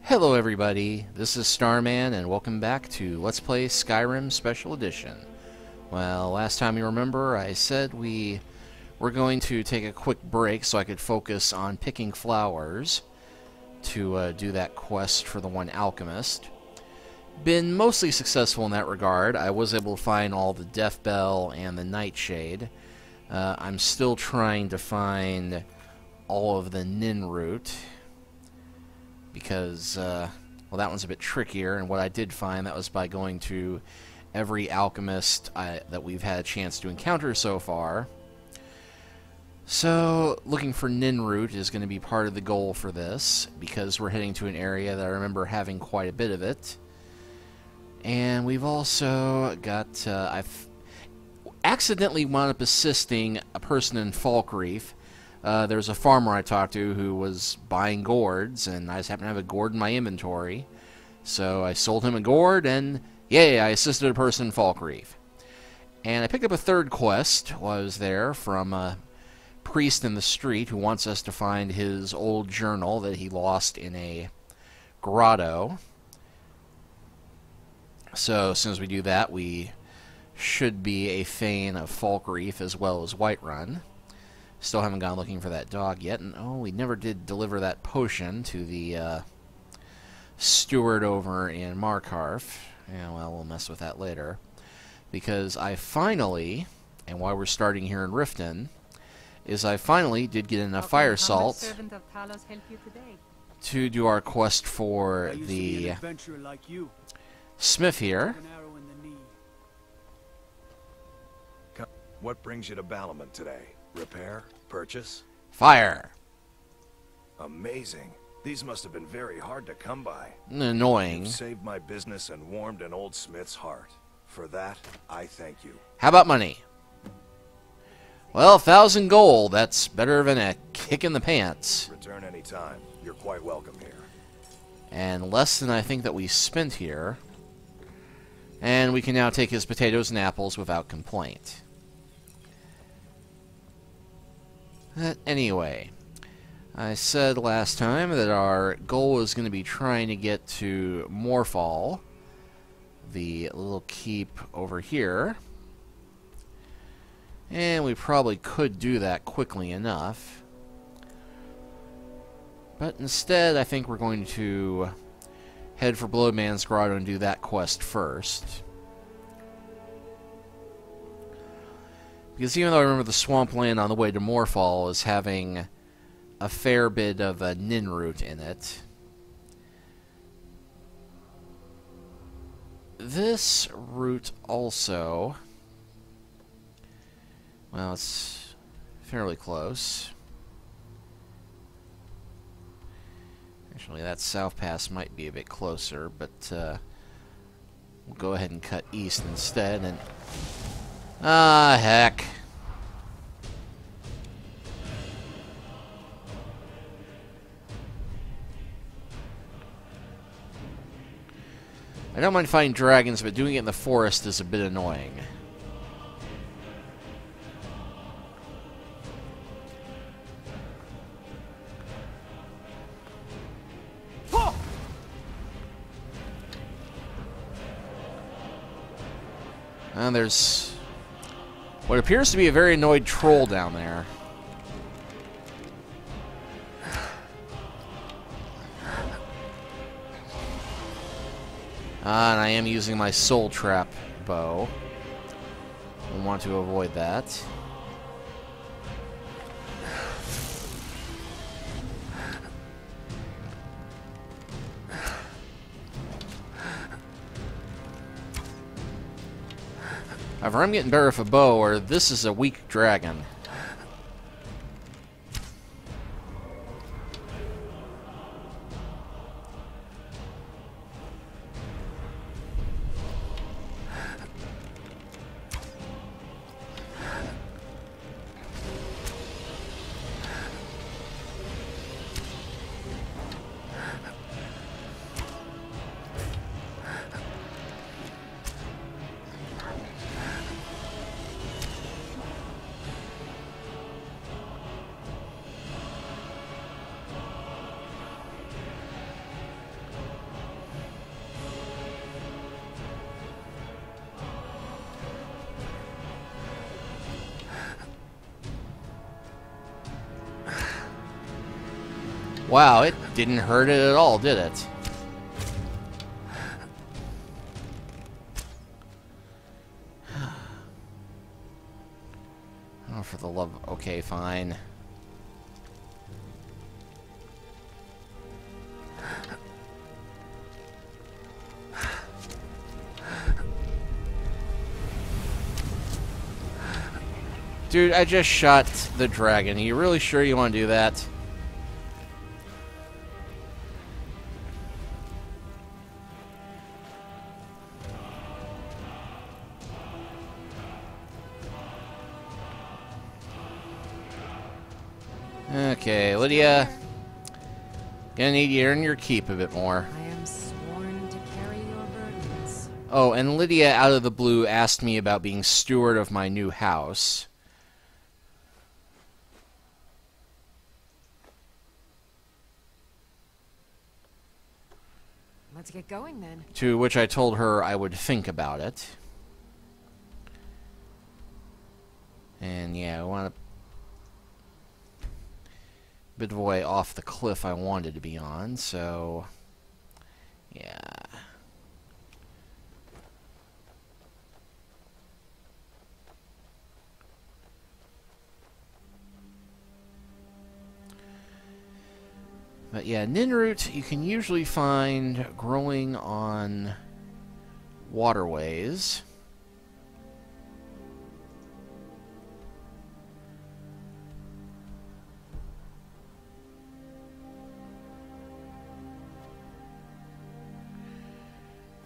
Hello everybody, this is Starman and welcome back to Let's Play Skyrim Special Edition. Well, last time you remember I said we were going to take a quick break so I could focus on picking flowers to do that quest for the one alchemist. Been mostly successful in that regard. I was able to find all the Death Bell and the Nightshade. I'm still trying to find all of the Nin root, because, well, that one's a bit trickier, and what I did find, that was by going to every alchemist that we've had a chance to encounter so far. So, looking for Nin root is going to be part of the goal for this, because we're heading to an area that I remember having quite a bit of it. And we've also got, I've accidentally wound up assisting a person in Falkreath. There's a farmer I talked to who was buying gourds, and I just happened to have a gourd in my inventory. So I sold him a gourd, and yay, I assisted a person in Falkreath. And I picked up a third quest while I was there from a priest in the street who wants us to find his old journal that he lost in a grotto. So as soon as we do that, we should be a Thane of Falkreath as well as Whiterun. Still haven't gone looking for that dog yet, and oh, we never did deliver that potion to the steward over in Markarth. Yeah, well, we'll mess with that later. Because I finally, and while we're starting here in Riften, is I finally did get enough fire salt to do our quest for the smith here. What brings you to Balliman today? Repair? Purchase? Fire! Amazing. These must have been very hard to come by. Annoying. You've saved my business and warmed an old smith's heart. For that, I thank you. How about money? Well, 1,000 gold. That's better than a kick in the pants. Return any time. You're quite welcome here. And less than I think that we spent here. And we can now take his potatoes and apples without complaint. Anyway, I said last time that our goal was going to be trying to get to Morthal, the little keep over here. And we probably could do that quickly enough. But instead, I think we're going to head for Bloodman's Grotto and do that quest first. Because even though I remember the swampland on the way to Morthal is having a fair bit of a Nin root in it, this route also, well, it's fairly close. Actually, that South Pass might be a bit closer, but we'll go ahead and cut east instead. And ah, heck. I don't mind fighting dragons, but doing it in the forest is a bit annoying. And there's what appears to be a very annoyed troll down there. And I am using my soul trap bow. I want to avoid that. However, I'm getting better with a bow, or this is a weak dragon. Wow, it didn't hurt it at all, did it? Oh, for the love... Okay, fine. Dude, I just shot the dragon. Are you really sure you want to do that? Okay, Lydia. Gonna need you to earn your keep a bit more. I am sworn to carry your burdens. Oh, and Lydia, out of the blue, asked me about being steward of my new house. Let's get going then. To which I told her I would think about it. And yeah, I want to... bit of a way off the cliff I wanted to be on, so... yeah. But yeah, ninroot you can usually find growing on waterways.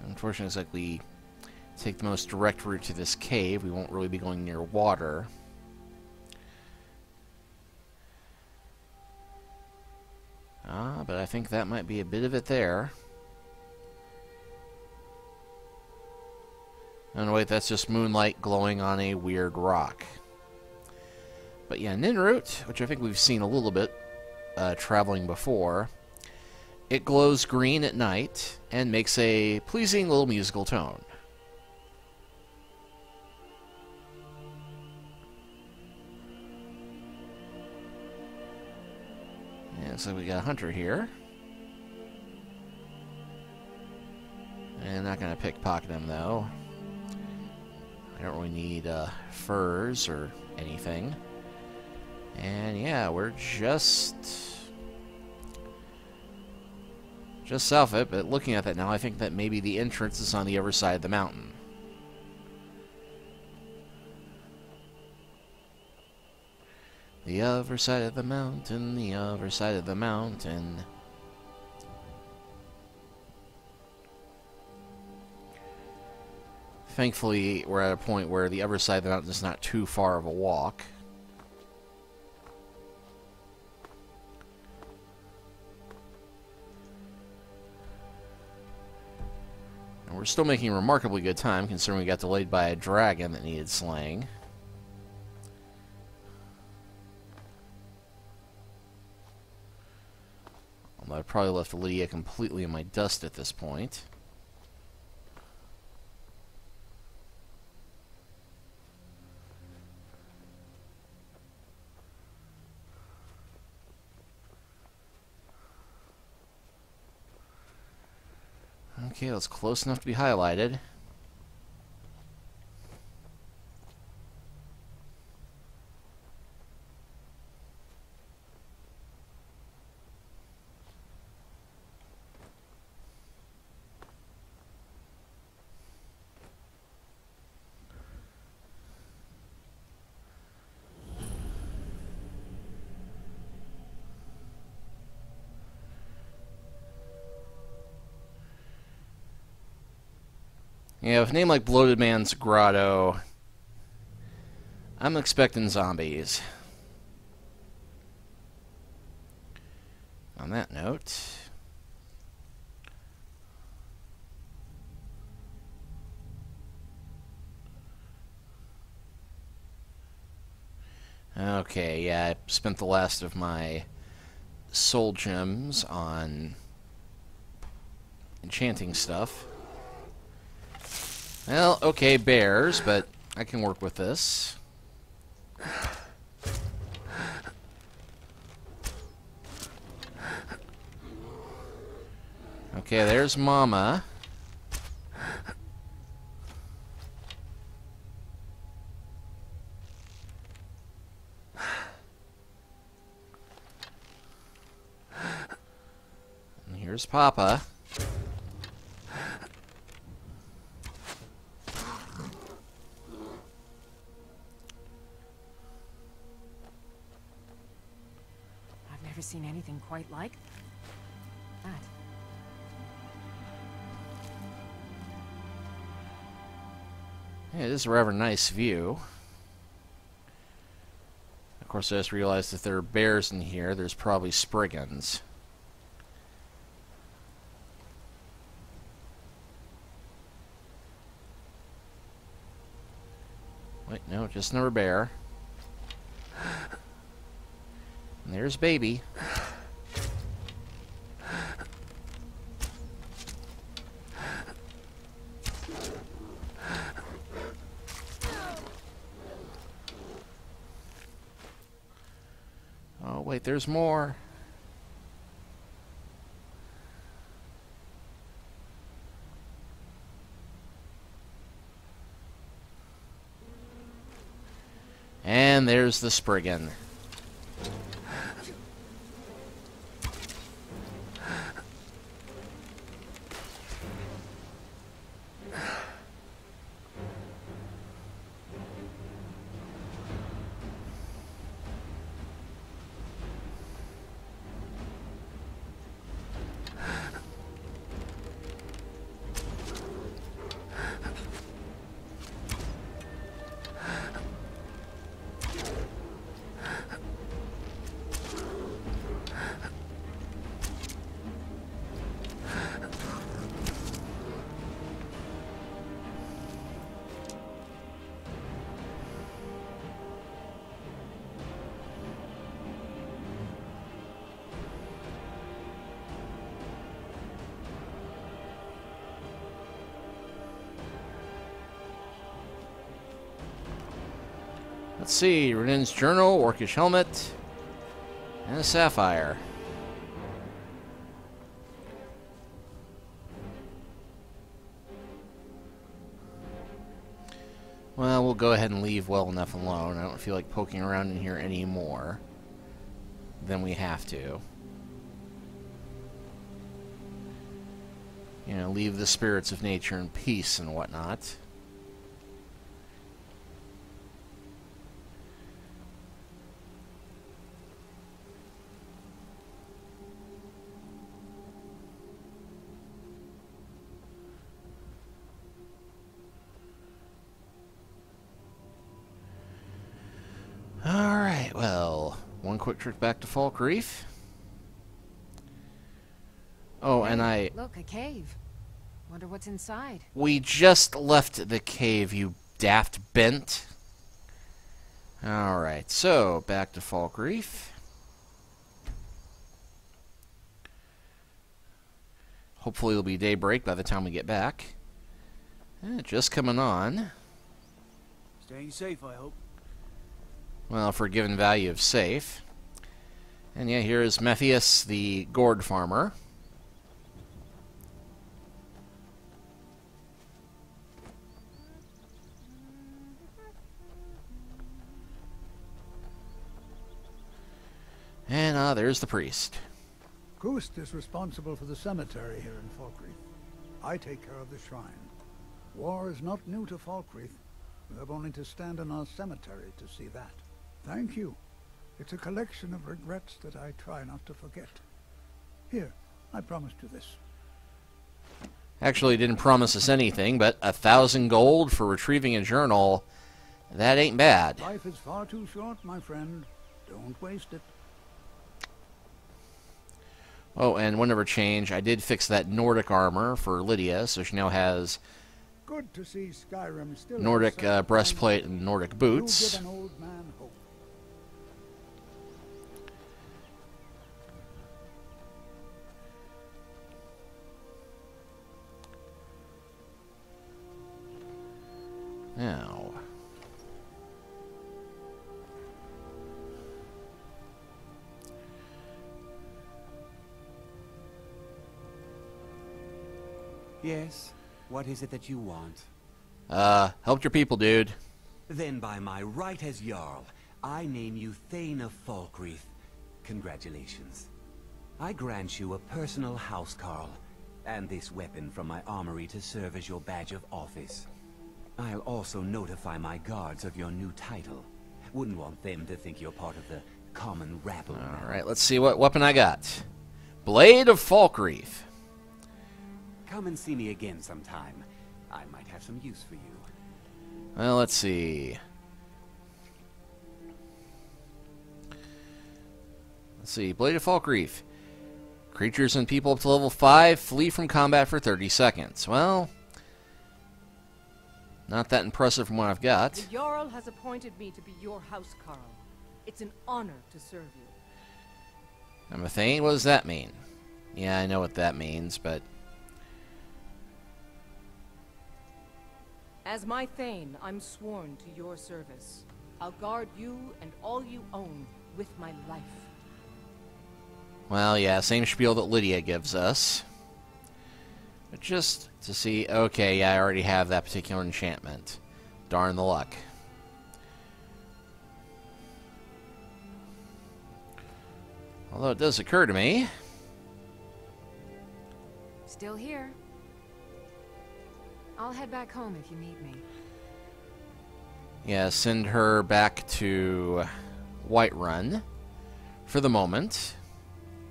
Unfortunately, it's like we take the most direct route to this cave. We won't really be going near water. But I think that might be a bit of it there. Oh, no, wait, that's just moonlight glowing on a weird rock. But yeah, ninroot, which I think we've seen a little bit traveling before, it glows green at night and makes a pleasing little musical tone. And so we got a hunter here. And not going to pickpocket him, though. I don't really need furs or anything. And yeah, we're just south of it, but looking at that now, I think that maybe the entrance is on the other side of the mountain. The other side of the mountain, the other side of the mountain. Thankfully, we're at a point where the other side of the mountain is not too far of a walk. And we're still making remarkably good time, considering we got delayed by a dragon that needed slaying. Although I probably left Lydia completely in my dust at this point. Okay, that's close enough to be highlighted. Yeah, with a name like Bloated Man's Grotto, I'm expecting zombies. On that note... okay, yeah, I spent the last of my soul gems on enchanting stuff. Well, okay, bears, but I can work with this. Okay, there's Mama. And here's Papa. I've never seen anything quite like that. Yeah, this is a rather nice view. Of course, I just realized if there are bears in here, there's probably spriggans. Wait, no, just another bear. And there's baby. Oh, wait, there's more. And there's the spriggan. Let's see, Renin's journal, orcish helmet, and a sapphire. Well, we'll go ahead and leave well enough alone. I don't feel like poking around in here any more than we have to. You know, leave the spirits of nature in peace and whatnot. Alright, well, one quick trip back to Falk Reef. Oh, and Look, a cave. Wonder what's inside. We just left the cave, you daft bent. Alright, so, back to Falk Reef. Hopefully it'll be daybreak by the time we get back. Just coming on. Staying safe, I hope. Well, for a given value of safe. And yeah, here is Mephius, the gourd farmer. And there's the priest. Kust is responsible for the cemetery here in Falkreath. I take care of the shrine. War is not new to Falkreath. We have only to stand in our cemetery to see that. Thank you. It's a collection of regrets that I try not to forget. Here, I promised you this. Actually, didn't promise us anything, but 1,000 gold for retrieving a journal, that ain't bad. Life is far too short, my friend. Don't waste it. Oh, and one other change, I did fix that Nordic armor for Lydia, so she now has Good to see Skyrim still Nordic has such breastplate and Nordic You boots. give an old man hope. Now, Yes? What is it that you want? Help your people, dude. Then by my right as Jarl, I name you Thane of Falkreath. Congratulations. I grant you a personal housecarl, and this weapon from my armory to serve as your badge of office. I'll also notify my guards of your new title. Wouldn't want them to think you're part of the common rabble. Alright, let's see what weapon I got. Blade of Falkreath. Come and see me again sometime. I might have some use for you. Well, let's see. Blade of Falkreath. Creatures and people up to level 5 flee from combat for 30 seconds. Well, not that impressive from what I've got. The Jarl has appointed me to be your housecarl. It's an honor to serve you. I'm a Thane? What does that mean? Yeah, I know what that means, but... As my Thane, I'm sworn to your service. I'll guard you and all you own with my life. Well, yeah, same spiel that Lydia gives us. But just to see... Okay, yeah, I already have that particular enchantment. Darn the luck. Although it does occur to me... Still here. I'll head back home if you need me. Yeah, send her back to Whiterun for the moment.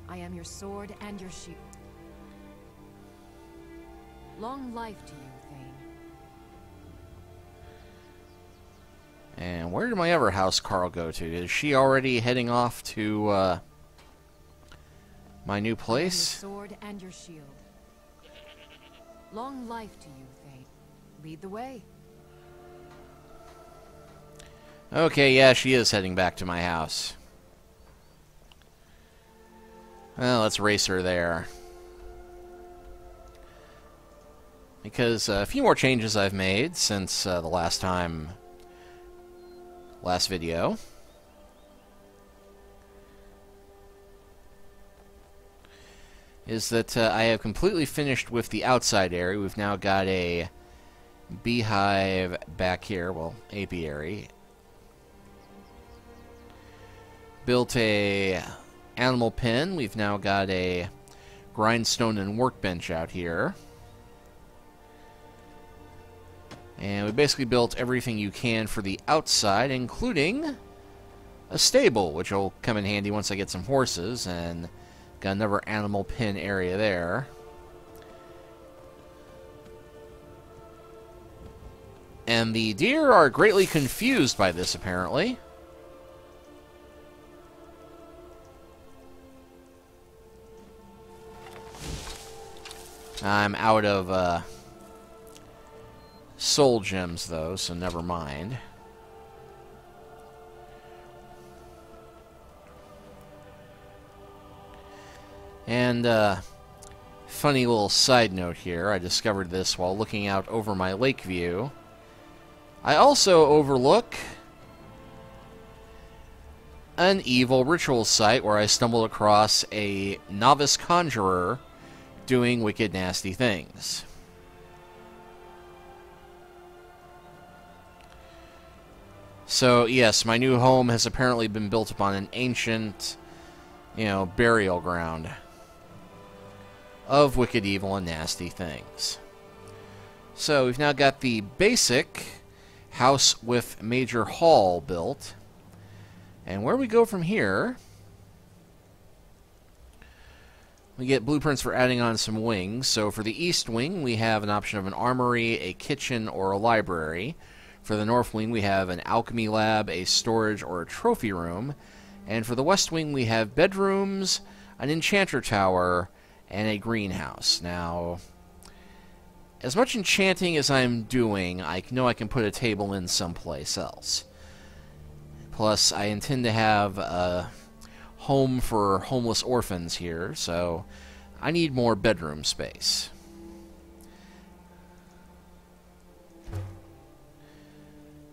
I am your sword and your shield. Long life to you, Thane. And where did my other housecarl go to? Is she already heading off to my new place? I am your sword and your shield. Long life to you, Thane. Lead the way. Okay, yeah, she is heading back to my house. Well, let's race her there. Because a few more changes I've made since the last video. Is that I have completely finished with the outside area. We've now got a beehive back here, well, apiary. Built a animal pen. We've now got a grindstone and workbench out here. And we basically built everything you can for the outside, including a stable, which will come in handy once I get some horses, and got another animal pen area there. And the deer are greatly confused by this, apparently. I'm out of soul gems, though, so never mind. And, funny little side note here, I discovered this while looking out over my lake view. I also overlook an evil ritual site where I stumbled across a novice conjurer doing wicked, nasty things. So, yes, my new home has apparently been built upon an ancient, burial ground of wicked, evil, and nasty things. So, we've now got the basic house with major hall built. And where we go from here, we get blueprints for adding on some wings. So for the east wing, we have an option of an armory, a kitchen, or a library. For the north wing, we have an alchemy lab, a storage, or a trophy room. And for the west wing, we have bedrooms, an enchanter tower, and a greenhouse. Now, as much enchanting as I'm doing, I know I can put a table in someplace else. Plus, I intend to have a home for homeless orphans here, so I need more bedroom space.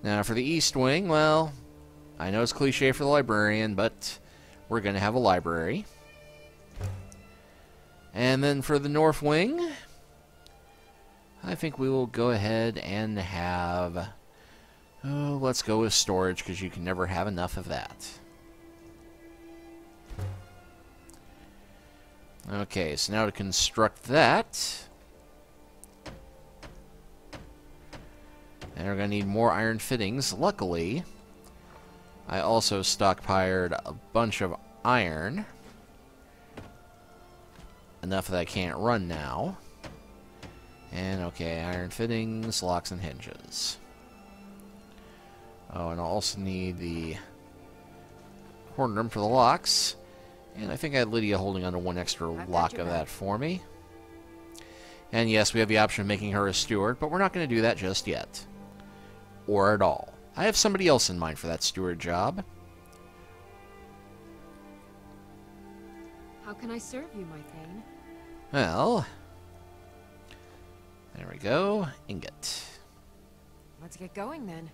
Now, for the east wing, well, I know it's cliche for the librarian, but we're going to have a library. And then for the north wing, I think we will go ahead and have... Oh, let's go with storage, because you can never have enough of that. Okay, so now to construct that... And we're going to need more iron fittings. Luckily, I also stockpiled a bunch of iron. Enough that I can't run now. And okay, iron fittings, locks, and hinges. Oh, and I'll also need the horn room for the locks. And I think I had Lydia holding onto one extra lock of that for me. And yes, we have the option of making her a steward, but we're not going to do that just yet. Or at all. I have somebody else in mind for that steward job. How can I serve you, my Thane? Well, there we go. Ingot. Let's get going then.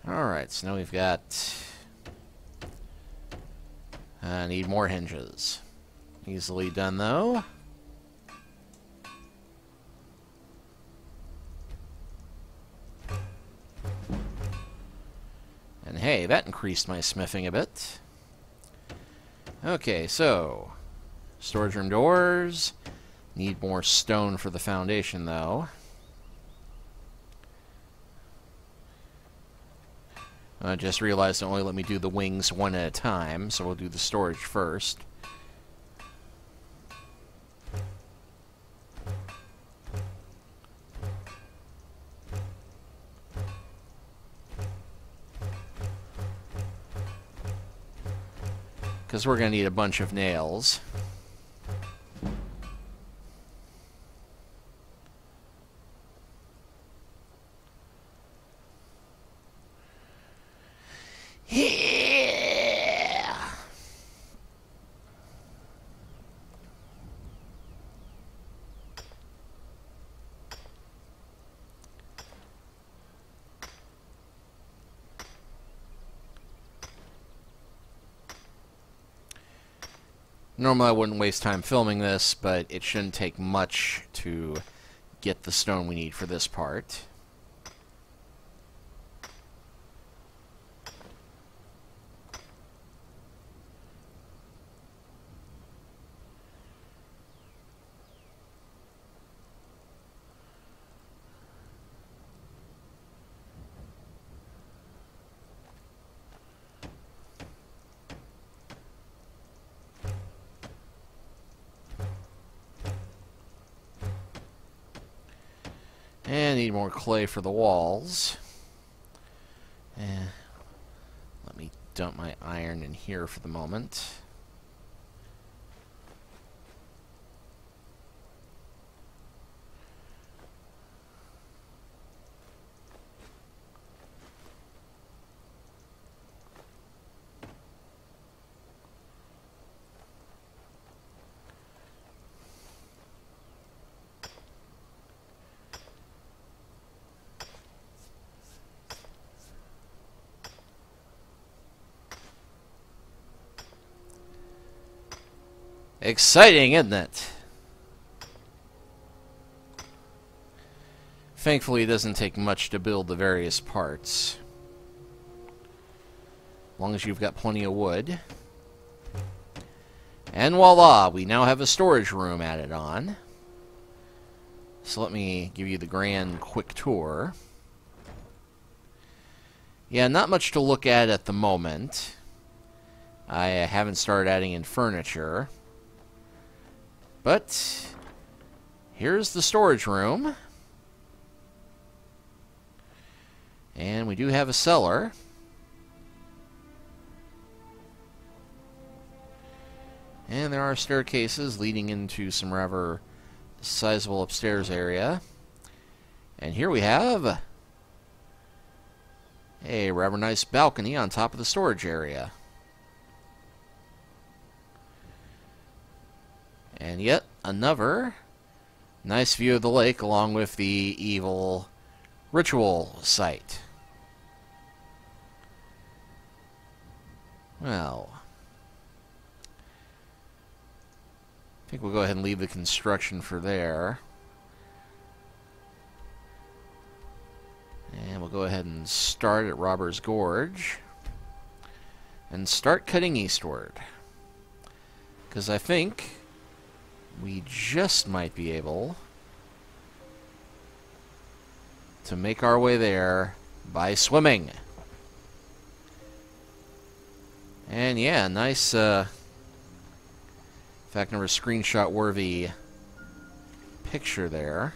Alright, so now we've got... I need more hinges. Easily done, though. And hey, that increased my smithing a bit. Okay, so... storage room doors. Need more stone for the foundation, though. I just realized it only let me do the wings one at a time, so we'll do the storage first. Because we're going to need a bunch of nails. Normally I wouldn't waste time filming this, but it shouldn't take much to get the stone we need for this part. And need more clay for the walls. Let me dump my iron in here for the moment. Exciting, isn't it? Thankfully, it doesn't take much to build the various parts. As long as you've got plenty of wood. And voila, we now have a storage room added on. So let me give you the grand quick tour. Yeah, not much to look at the moment. I haven't started adding in furniture. But here's the storage room. And we do have a cellar. And there are staircases leading into some rather sizable upstairs area. And here we have a rather nice balcony on top of the storage area. And yet another nice view of the lake along with the evil ritual site. Well, I think we'll go ahead and leave the construction for there. And we'll go ahead and start at Robber's Gorge. And start cutting eastward. Because I think we just might be able to make our way there by swimming. And yeah, nice, in fact, another screenshot-worthy picture there.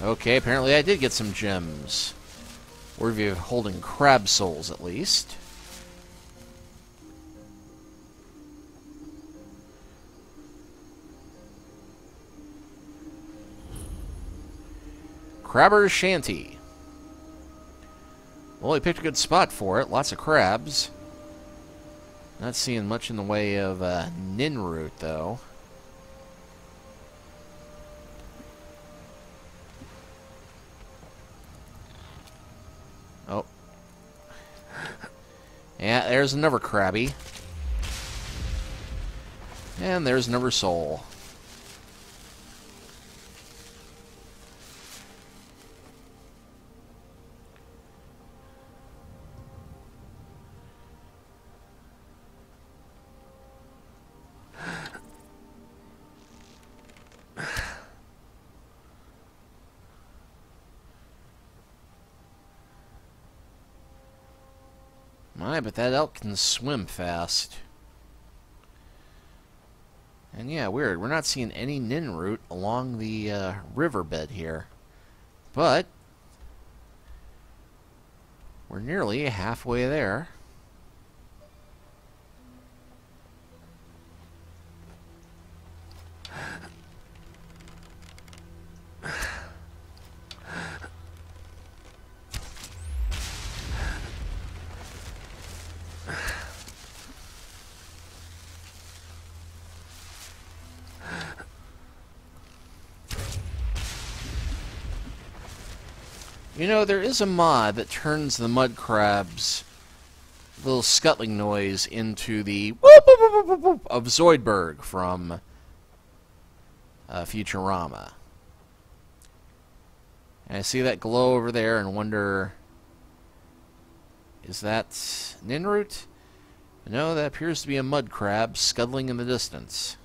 Okay, apparently I did get some gems. Worthy of holding crab souls, at least. Crabber's Shanty. Well, we picked a good spot for it. Lots of crabs. Not seeing much in the way of nin root, though. Oh. Yeah, there's another crabby. And there's another soul. My, but that elk can swim fast. And yeah, weird. We're not seeing any nin root along the riverbed here. But we're nearly halfway there. You know, there is a mod that turns the mud crab's little scuttling noise into the whoop, whoop, whoop, whoop, whoop of Zoidberg from Futurama. And I see that glow over there and wonder, is that Ninroot? No, that appears to be a mud crab scuttling in the distance.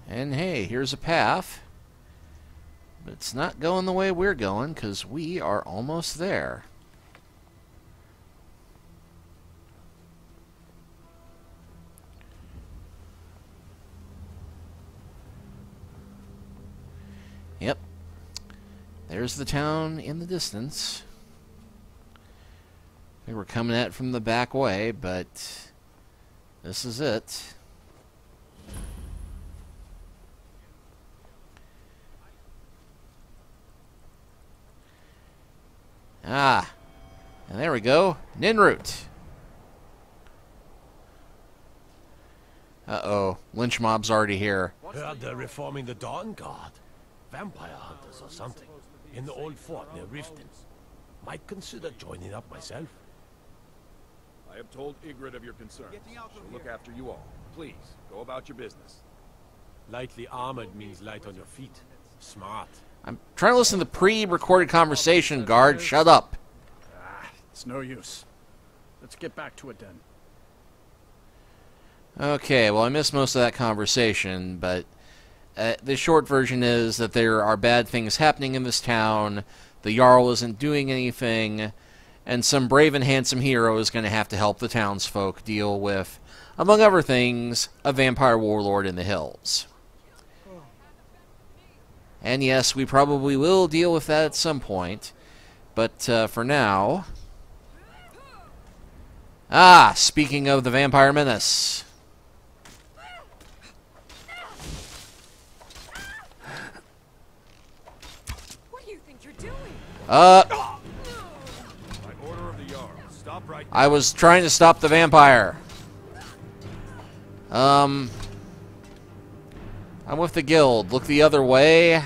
And hey, here's a path. But it's not going the way we're going, because we are almost there. Yep. There's the town in the distance. I think we're coming at it from the back way, but this is it. Ah, and there we go, Ninroot. Uh-oh, lynch mob's already here. Heard they're reforming the Dawn Guard. Vampire hunters or something. In the old fort near Riften. Might consider joining up myself. I have told Ygritte of your concerns. She'll look after you all. Please, go about your business. Lightly armored means light on your feet. Smart. I'm trying to listen to the pre-recorded conversation, guard. Shut up. It's no use. Let's get back to it then. Okay, well, I missed most of that conversation, but the short version is that there are bad things happening in this town, the Jarl isn't doing anything, and some brave and handsome hero is going to have to help the townsfolk deal with, among other things, a vampire warlord in the hills. And yes, we probably will deal with that at some point, but for now... Ah, speaking of the vampire menace... By order of the Jarl, stop right I was trying to stop the vampire. I'm with the guild. Look the other way.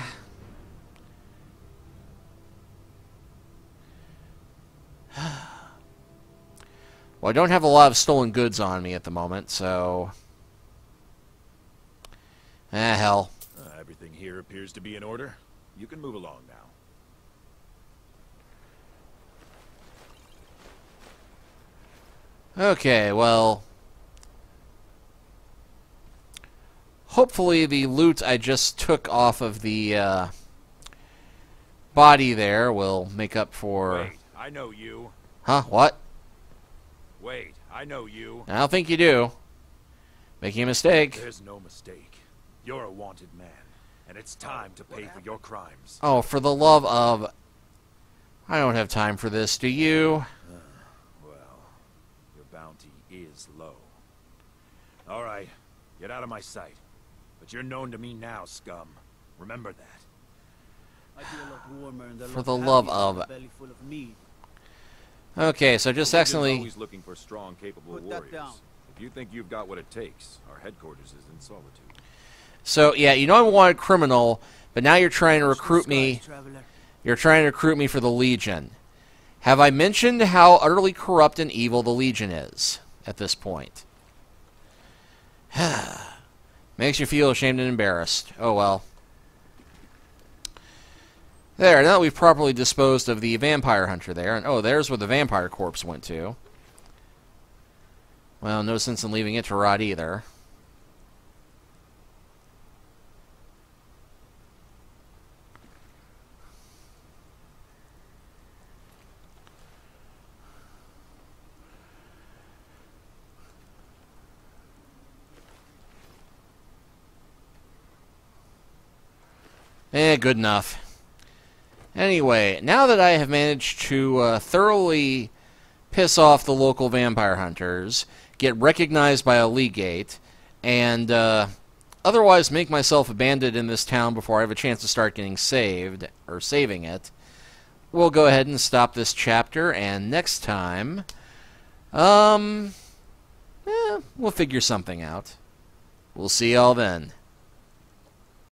Well, I don't have a lot of stolen goods on me at the moment, so... hell. Everything here appears to be in order. You can move along now. Okay, well... Hopefully the loot I just took off of the body there will make up for... Wait, I know you. Huh? What? Wait, I know you. I don't think you do. Making a mistake. There's no mistake. You're a wanted man, and it's time to pay for your crimes. Oh, for the love of... I don't have time for this, do you? Well, your bounty is low. All right, get out of my sight. But you're known to me now, scum. Remember that. I feel a lot warmer and a For lot the love happier of- with a belly full of meat. Okay, so just accidentally... Always looking for strong, capable Put that warriors. down. If you think you've got what it takes, our headquarters is in Solitude. So, yeah, you know I wanted criminal, but now you're trying to recruit me... Skies, traveler. You're trying to recruit me for the Legion. Have I mentioned how utterly corrupt and evil the Legion is at this point? Makes you feel ashamed and embarrassed. Oh well. There, now that we've properly disposed of the vampire hunter there, and oh, there's where the vampire corpse went to. Well, no sense in leaving it to rot either. Good enough. Anyway, now that I have managed to thoroughly piss off the local vampire hunters, get recognized by a Legate, and otherwise make myself abandoned in this town before I have a chance to start getting saved, or saving it, we'll go ahead and stop this chapter, and next time, we'll figure something out. We'll see y'all then.